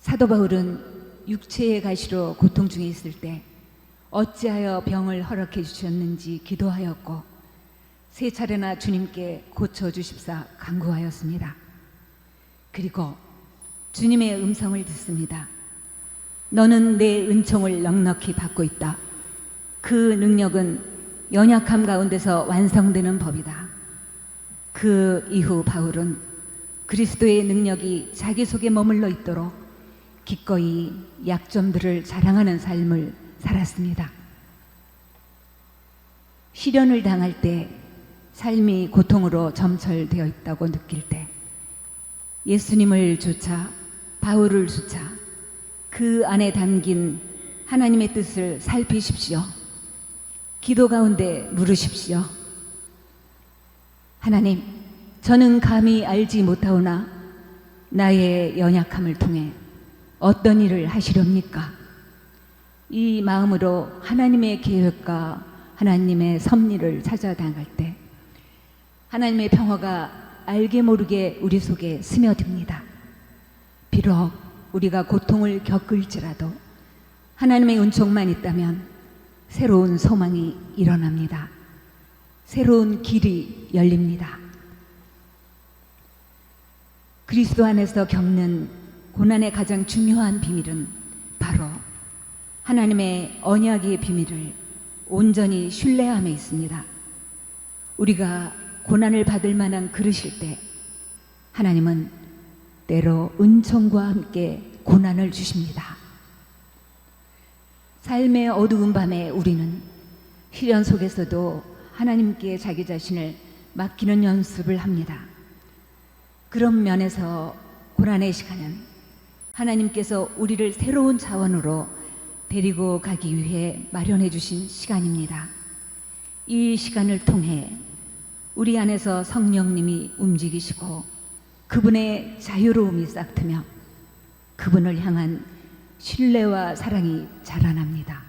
사도 바울은 육체의 가시로 고통 중에 있을 때 어찌하여 병을 허락해 주셨는지 기도하였고 3차례나 주님께 고쳐주십사 간구하였습니다. 그리고 주님의 음성을 듣습니다. 너는 내 은총을 넉넉히 받고 있다. 그 능력은 연약함 가운데서 완성되는 법이다. 그 이후 바울은 그리스도의 능력이 자기 속에 머물러 있도록 기꺼이 약점들을 자랑하는 삶을 살았습니다. 시련을 당할 때 삶이 고통으로 점철되어 있다고 느낄 때 예수님을 조차 바울을 조차 그 안에 담긴 하나님의 뜻을 살피십시오. 기도 가운데 물으십시오. 하나님, 저는 감히 알지 못하오나 나의 연약함을 통해 어떤 일을 하시렵니까? 이 마음으로 하나님의 계획과 하나님의 섭리를 찾아나갈 때 하나님의 평화가 알게 모르게 우리 속에 스며듭니다. 비록 우리가 고통을 겪을지라도 하나님의 은총만 있다면 새로운 소망이 일어납니다. 새로운 길이 열립니다. 그리스도 안에서 겪는 고난의 가장 중요한 비밀은 바로 하나님의 언약의 비밀을 온전히 신뢰함에 있습니다. 우리가 고난을 받을 만한 그릇일 때 하나님은 때로 은총과 함께 고난을 주십니다. 삶의 어두운 밤에 우리는 시련 속에서도 하나님께 자기 자신을 맡기는 연습을 합니다. 그런 면에서 고난의 시간은 하나님께서 우리를 새로운 차원으로 데리고 가기 위해 마련해 주신 시간입니다. 이 시간을 통해 우리 안에서 성령님이 움직이시고 그분의 자유로움이 싹트며 그분을 향한 신뢰와 사랑이 자라납니다.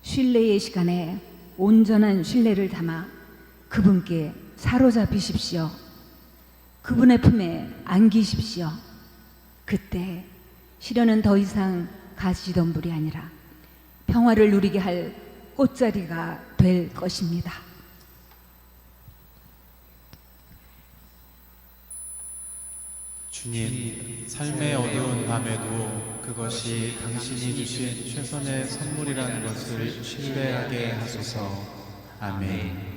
신뢰의 시간에 온전한 신뢰를 담아 그분께 사로잡히십시오. 그분의 품에 안기십시오. 그때 시련은 더 이상 가시덤불이 아니라 평화를 누리게 할 꽃자리가 될 것입니다. 주님, 삶의 어두운 밤에도 그것이 당신이 주신 최선의 선물이라는 것을 신뢰하게 하소서. 아멘.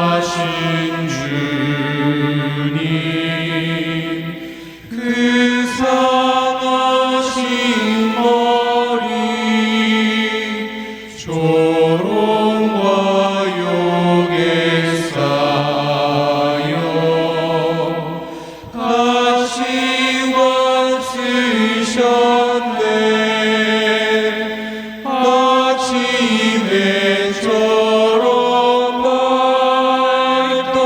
거룩하신 주님, 그 상하신 머리 조롱과 욕에 쌓여 가시관 쓰셨네. 아침에 처럼 밝던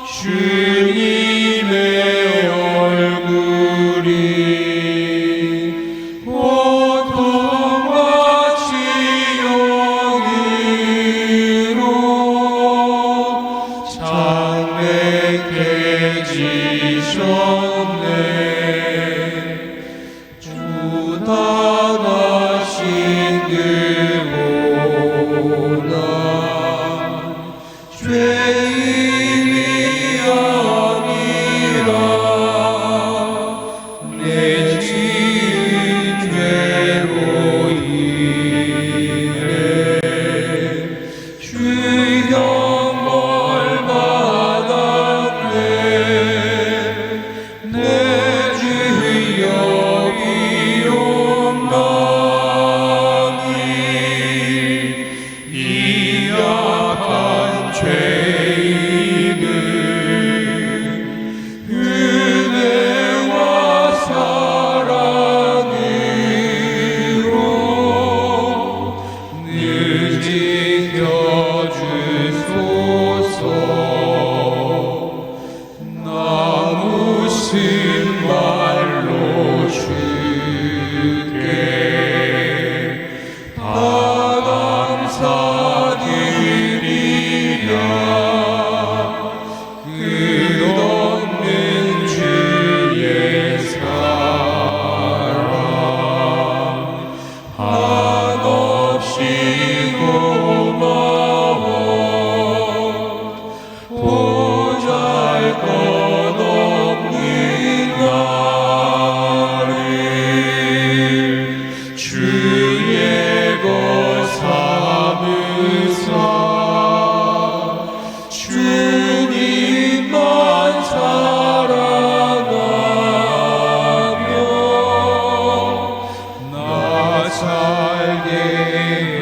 주님의 얼굴이 고통과 치유 알지보나 죄인이 아니라 내 지은 죄로 인해 주형벌 받았네. 내 주 여기옵나니 이 악한 죄인은 은혜와 사랑으로 늘 지켜주소서. 나 무슨 말로 주께 다 감사드리랴. 끝없는 주의 사랑 한없이 고마워. 보잘것없는 나를 주의 것 삼으사 주님만 사랑하며 나 살게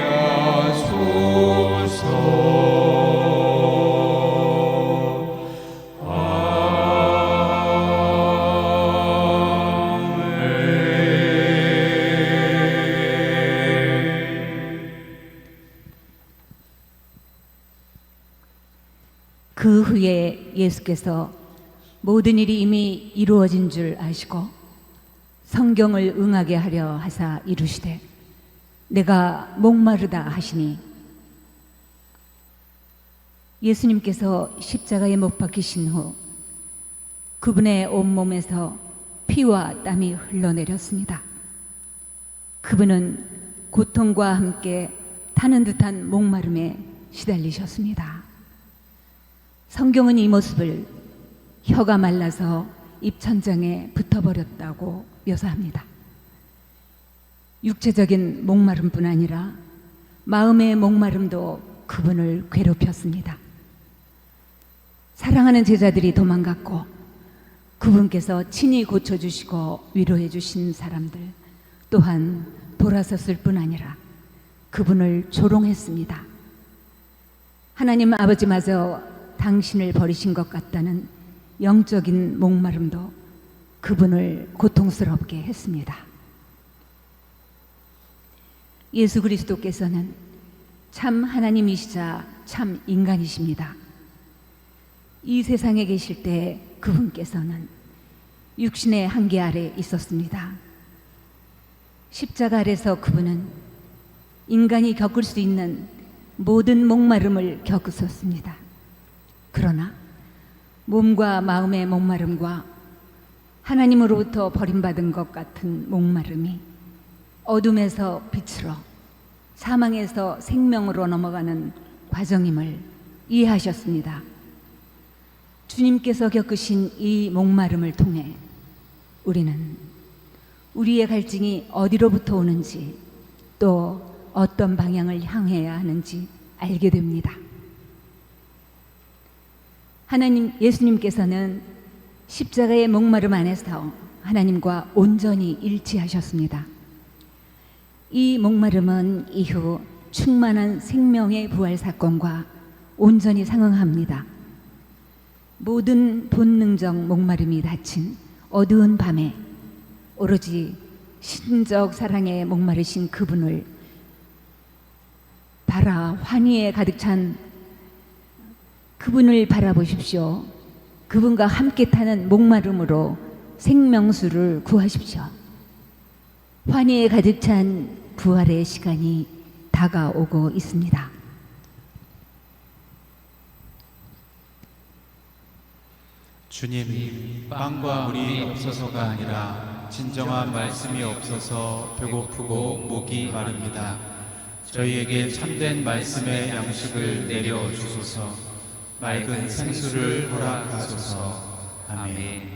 하소서. 그 후에 예수께서 모든 일이 이미 이루어진 줄 아시고 성경을 응하게 하려 하사 이루시되 내가 목마르다 하시니 예수님께서 십자가에 못 박히신 후 그분의 온몸에서 피와 땀이 흘러내렸습니다. 그분은 고통과 함께 타는 듯한 목마름에 시달리셨습니다. 성경은 이 모습을 혀가 말라서 입천장에 붙어버렸다고 묘사합니다. 육체적인 목마름뿐 아니라 마음의 목마름도 그분을 괴롭혔습니다. 사랑하는 제자들이 도망갔고 그분께서 친히 고쳐주시고 위로해 주신 사람들 또한 돌아섰을 뿐 아니라 그분을 조롱했습니다. 하나님 아버지마저 당신을 버리신 것 같다는 영적인 목마름도 그분을 고통스럽게 했습니다. 예수 그리스도께서는 참 하나님이시자 참 인간이십니다. 이 세상에 계실 때 그분께서는 육신의 한계 아래 있었습니다. 십자가 아래서 그분은 인간이 겪을 수 있는 모든 목마름을 겪으셨습니다. 그러나 몸과 마음의 목마름과 하나님으로부터 버림받은 것 같은 목마름이 어둠에서 빛으로 사망에서 생명으로 넘어가는 과정임을 이해하셨습니다. 주님께서 겪으신 이 목마름을 통해 우리는 우리의 갈증이 어디로부터 오는지 또 어떤 방향을 향해야 하는지 알게 됩니다. 하나님 예수님께서는 십자가의 목마름 안에서 하나님과 온전히 일치하셨습니다. 이 목마름은 이후 충만한 생명의 부활 사건과 온전히 상응합니다. 모든 본능적 목마름이 닫힌 어두운 밤에 오로지 신적 사랑에 목마르신 그분을 환희에 가득 찬 그분을 바라보십시오. 그분과 함께 타는 목마름으로 생명수를 구하십시오. 환희에 가득 찬 부활의 시간이 다가오고 있습니다. 주님, 빵과 물이 없어서가 아니라 진정한 말씀이 없어서 배고프고 목이 마릅니다. 저희에게 참된 말씀의 양식을 내려 주소서. 맑은 생수를 허락하소서. 아멘.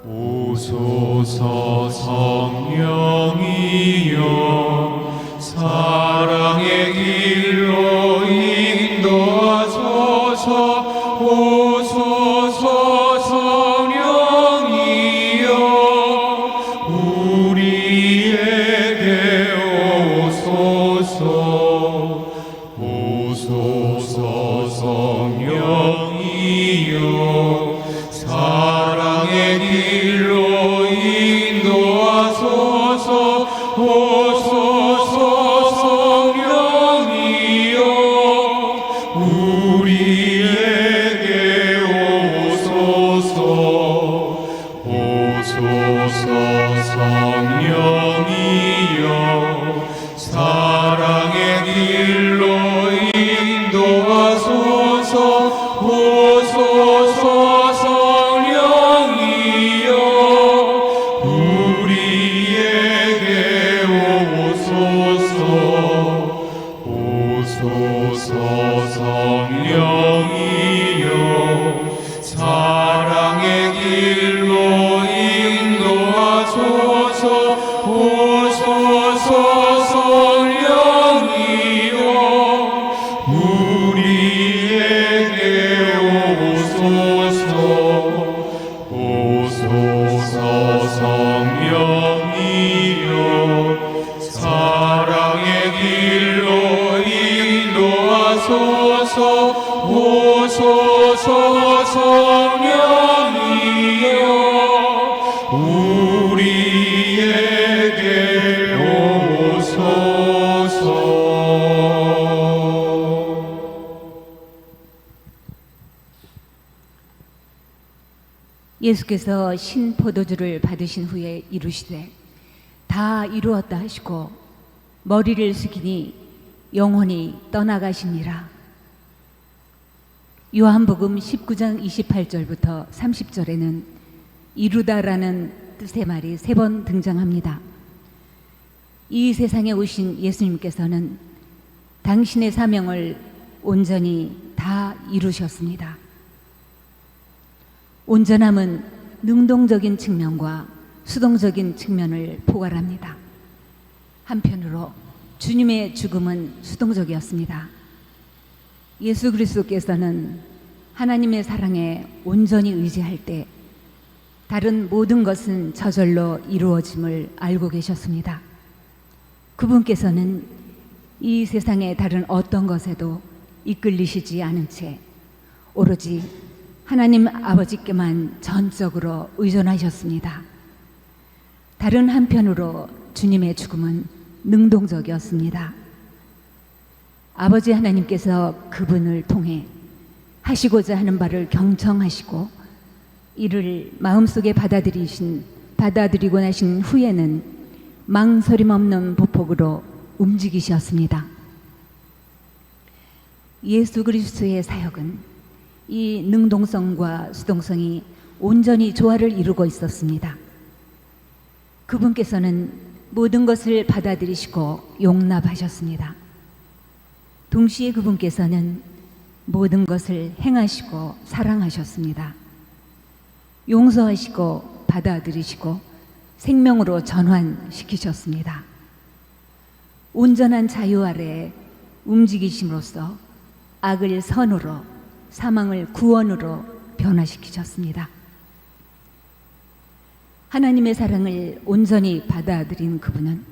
오소서 성령이여 사랑의 길로 인도하소서. 오소서 성령이여 우리에게 오소서. 오소서 성령이여 사랑의 길로 인도하소서. 오소서 성령이여 우리에게 오소서. 오소서 성령이여 사랑의 길로 인도하소서. 오소서 성령이여 우리에게 오소서. 오소서 성령이여 사랑의 길로 인도하소서. 오소서 성령이여 우리에게 오소서. 오소서 성령이여 사랑의 길로 인도하소서. 오소서 성령이여 우리에게 오소서. 예수께서 신포도주를 받으신 후에 이루시되 다 이루었다 하시고 머리를 숙이니 영혼이 떠나가시니라. 요한복음 19장 28절부터 30절에는 이루다라는 뜻의 말이 3번 등장합니다. 이 세상에 오신 예수님께서는 당신의 사명을 온전히 다 이루셨습니다. 온전함은 능동적인 측면과 수동적인 측면을 포괄합니다. 한편으로 주님의 죽음은 수동적이었습니다. 예수 그리스도께서는 하나님의 사랑에 온전히 의지할 때 다른 모든 것은 저절로 이루어짐을 알고 계셨습니다. 그분께서는 이 세상의 다른 어떤 것에도 이끌리시지 않은 채 오로지 하나님 아버지께만 전적으로 의존하셨습니다. 다른 한편으로 주님의 죽음은 능동적이었습니다. 아버지 하나님께서 그분을 통해 하시고자 하는 바를 경청하시고 이를 마음속에 받아들이고 나신 후에는 망설임 없는 보폭으로 움직이셨습니다. 예수 그리스도의 사역은 이 능동성과 수동성이 온전히 조화를 이루고 있었습니다. 그분께서는 모든 것을 받아들이시고 용납하셨습니다. 동시에 그분께서는 모든 것을 행하시고 사랑하셨습니다. 용서하시고 받아들이시고 생명으로 전환시키셨습니다. 온전한 자유 아래 움직이심으로써 악을 선으로 사망을 구원으로 변화시키셨습니다. 하나님의 사랑을 온전히 받아들인 그분은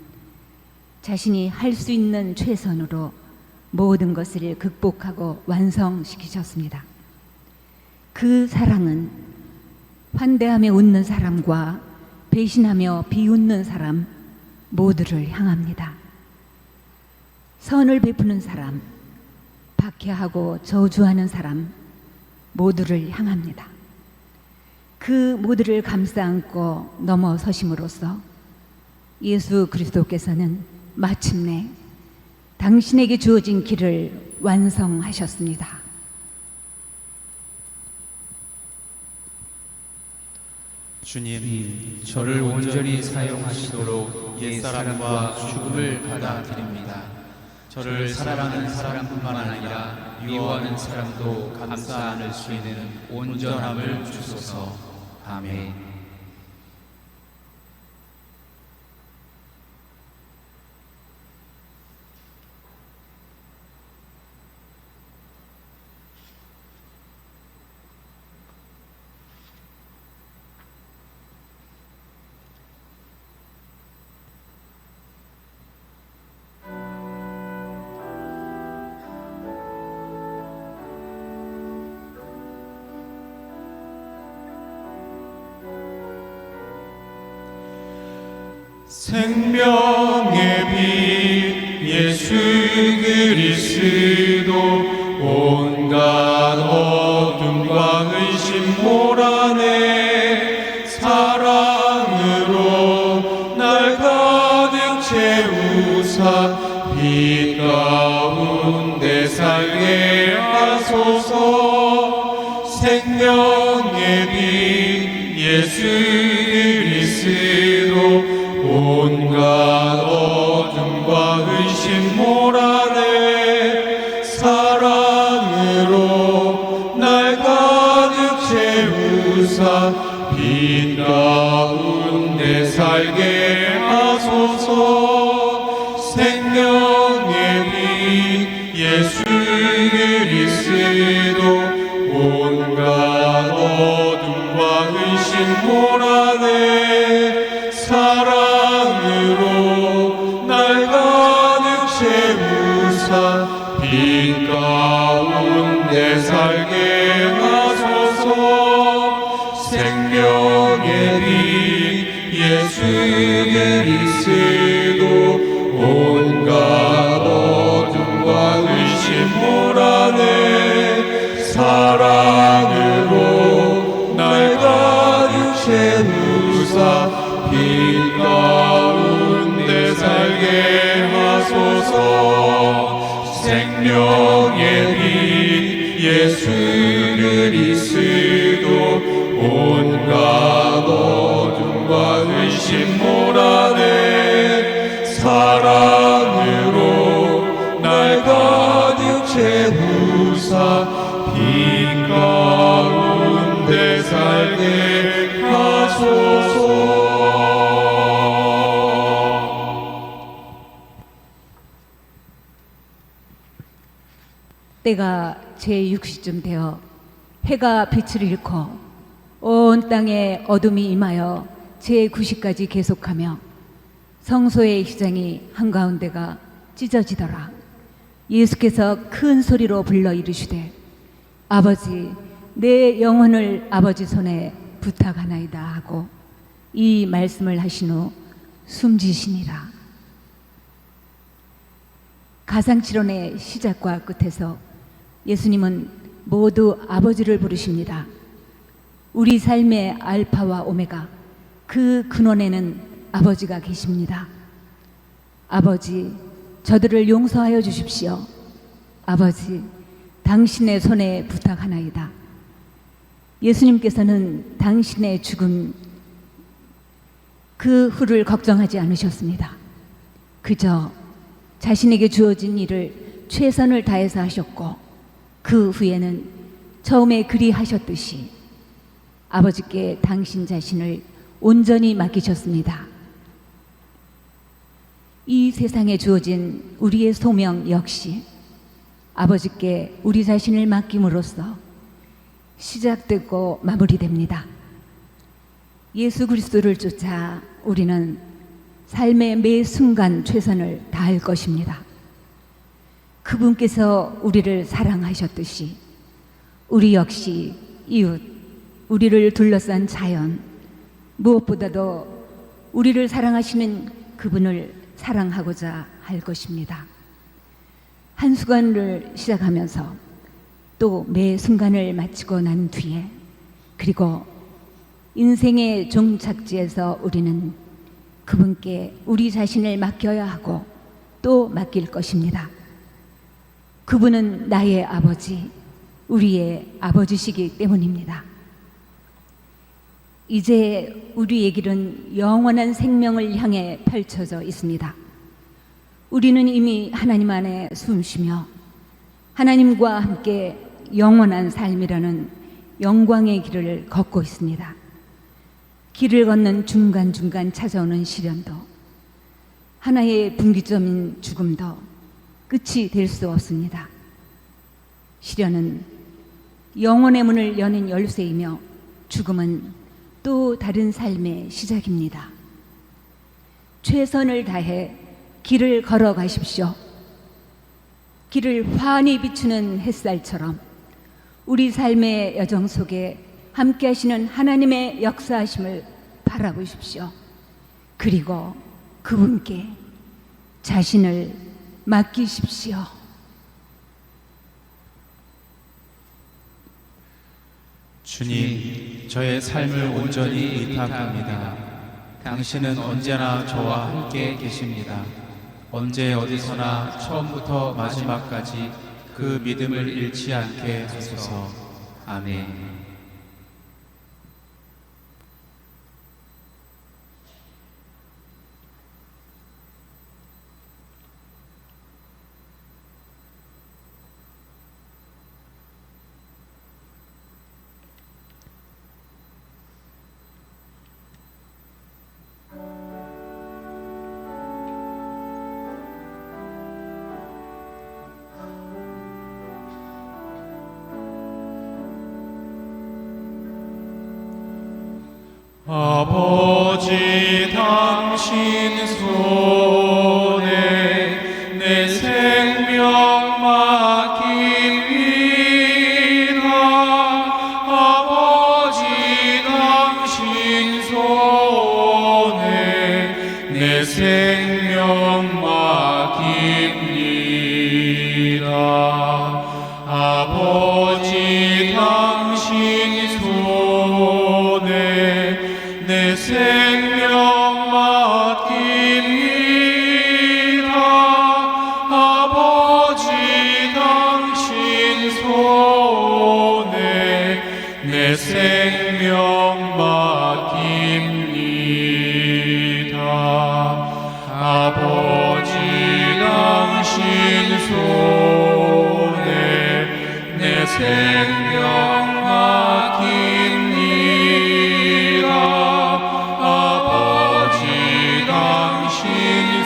자신이 할 수 있는 최선으로 모든 것을 극복하고 완성시키셨습니다. 그 사랑은 환대하며 웃는 사람과 배신하며 비웃는 사람 모두를 향합니다. 선을 베푸는 사람, 박해하고 저주하는 사람 모두를 향합니다. 그 모두를 감싸 안고 넘어서심으로써 예수 그리스도께서는 마침내 당신에게 주어진 길을 완성하셨습니다. 주님, 저를 온전히 사용하시도록 옛사람과 죽음을 받아들입니다. 저를 사랑하는 사람뿐만 아니라 미워하는 사람도 감싸 안을 수 있는 온전함을 주소서. 아멘. 생명의 빛 예수 그리스도 온갖 어둠과 의심 몰아내 사랑으로 날 가득 채우사 빛 가운데 살게 하소서. 생명의 빛 예수 그리스도 온갖 어둠과 의심 몰아내 사랑으로 날 가득 채우사 빛 가운데 살게 하소서. 생명의 빛 예수 그리스도 온갖 어둠과 의심 몰아내 사랑으로 날 가득 채우사 빛 가운데 살게 하소서. 생명의 빛 예수 그리스도 온갖 어둠과 의심 몰아내 사랑으로 날 가득 채우사 빛 가운데 살게 하소서. 생명의 빛 예수 그리스도 온갖 어둠과 의심 몰아내 사랑으로 날 가득 채우사 빛 가운데 살게 하소서. 때가 제6시쯤 되어 해가 빛을 잃고 온 땅에 어둠이 임하여 제9시까지 계속하며 성소의 휘장이 한가운데가 찢어지더라. 예수께서 큰 소리로 불러 이르시되 아버지 내 영혼을 아버지 손에 부탁하나이다 하고 이 말씀을 하신 후 숨지시니라. 가상치론의 시작과 끝에서 예수님은 모두 아버지를 부르십니다. 우리 삶의 알파와 오메가 그 근원에는 아버지가 계십니다. 아버지 저들을 용서하여 주십시오. 아버지 당신의 손에 부탁하나이다. 예수님께서는 당신의 죽음 그 후를 걱정하지 않으셨습니다. 그저 자신에게 주어진 일을 최선을 다해서 하셨고 그 후에는 처음에 그리하셨듯이 아버지께 당신 자신을 온전히 맡기셨습니다. 이 세상에 주어진 우리의 소명 역시 아버지께 우리 자신을 맡김으로써 시작되고 마무리됩니다. 예수 그리스도를 쫓아 우리는 삶의 매 순간 최선을 다할 것입니다. 그분께서 우리를 사랑하셨듯이 우리 역시 이웃, 우리를 둘러싼 자연, 무엇보다도 우리를 사랑하시는 그분을 사랑하고자 할 것입니다. 한 수간을 시작하면서 또 매 순간을 마치고 난 뒤에, 그리고 인생의 종착지에서 우리는 그분께 우리 자신을 맡겨야 하고 또 맡길 것입니다. 그분은 나의 아버지, 우리의 아버지시기 때문입니다. 이제 우리의 길은 영원한 생명을 향해 펼쳐져 있습니다. 우리는 이미 하나님 안에 숨쉬며 하나님과 함께 영원한 삶이라는 영광의 길을 걷고 있습니다. 길을 걷는 중간중간 찾아오는 시련도, 하나의 분기점인 죽음도 끝이 될 수 없습니다. 시련은 영혼의 문을 여는 열쇠이며 죽음은 또 다른 삶의 시작입니다. 최선을 다해 길을 걸어가십시오. 길을 환히 비추는 햇살처럼 우리 삶의 여정 속에 함께 하시는 하나님의 역사하심을 바라보십시오. 그리고 그분께 자신을 맡기십시오. 주님, 저의 삶을 온전히 의탁합니다. 당신은 언제나 저와 함께 계십니다. 언제 어디서나 처음부터 마지막까지 그 믿음을 잃지 않게 하소서. 아멘. 아버지 당신 손에 내 생명 맡깁니다. 아버지 당신 손에 내 생명 맡깁니다. 아버지 당신 손에 내 생명 맡깁니다. 아버지 당신 손에 내 생명 맡깁니다. 아버지 당신 손에 내 생명 맡깁니다. 아버지 당신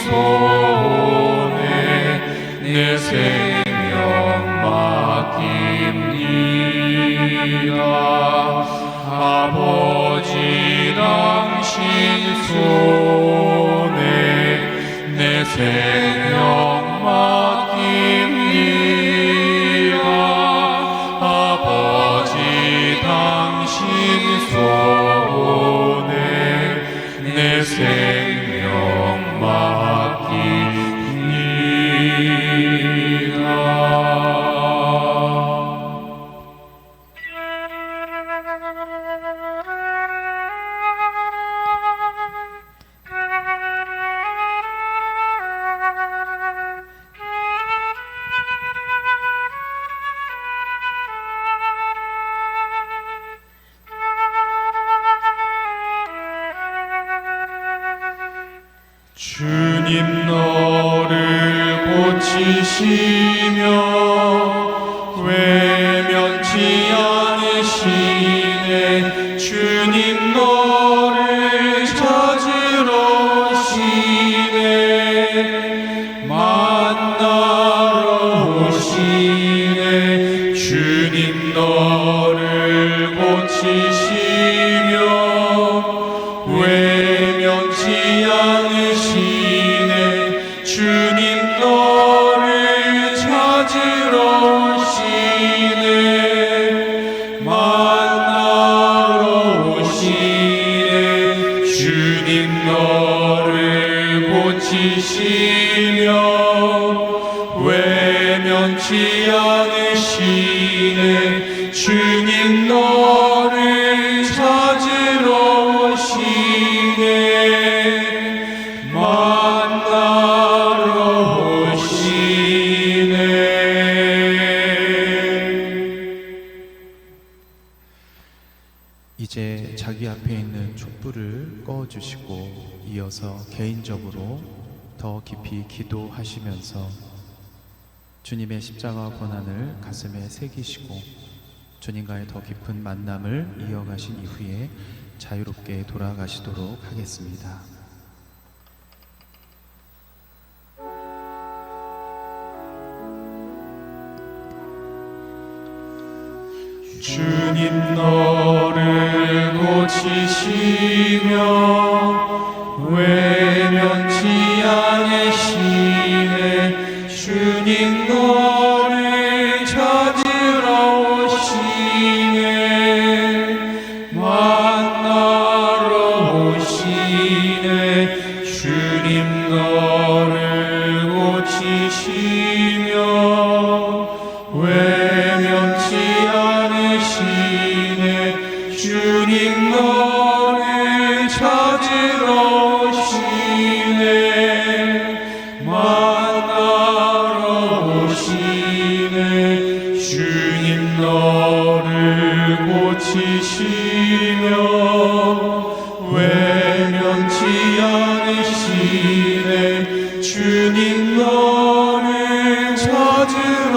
손에 내 생명 맡깁니다. 아버지 당신 손에 내 생명 맡깁니다. 아버지 당신 손에 내 생명 주님 너를 고치시며 외면치 않으시네. 주님 너를 찾으러 오시네. 만나러 오시네. 주님 너를 고치시며 외면치 않으시네. 주님 너를 찾으러 오시네. 만나러 오시네. 주님 너를 고치시며 외면치 않으시네. 주님 너를 찾으러 오시네. 만나러 오시네. 이제 자기 앞에 있는 촛불을 꺼주시고 이어서 개인적으로 더 깊이 기도하시면서 주님의 십자가 고난을 가슴에 새기시고 주님과의 더 깊은 만남을 이어가신 이후에 자유롭게 돌아가시도록 하겠습니다. 주님 너를 고치시며 외면치 않으시네. 주님 너를 찾으러 오시네. 만나러 오시네. 주님 너를 고치시며 외면치 않으시네. 주님 너를 찾으러 오시네. 만나러 오시네. 주님 너를 고치시며 외면치 않으시네. 주님 너를 찾으러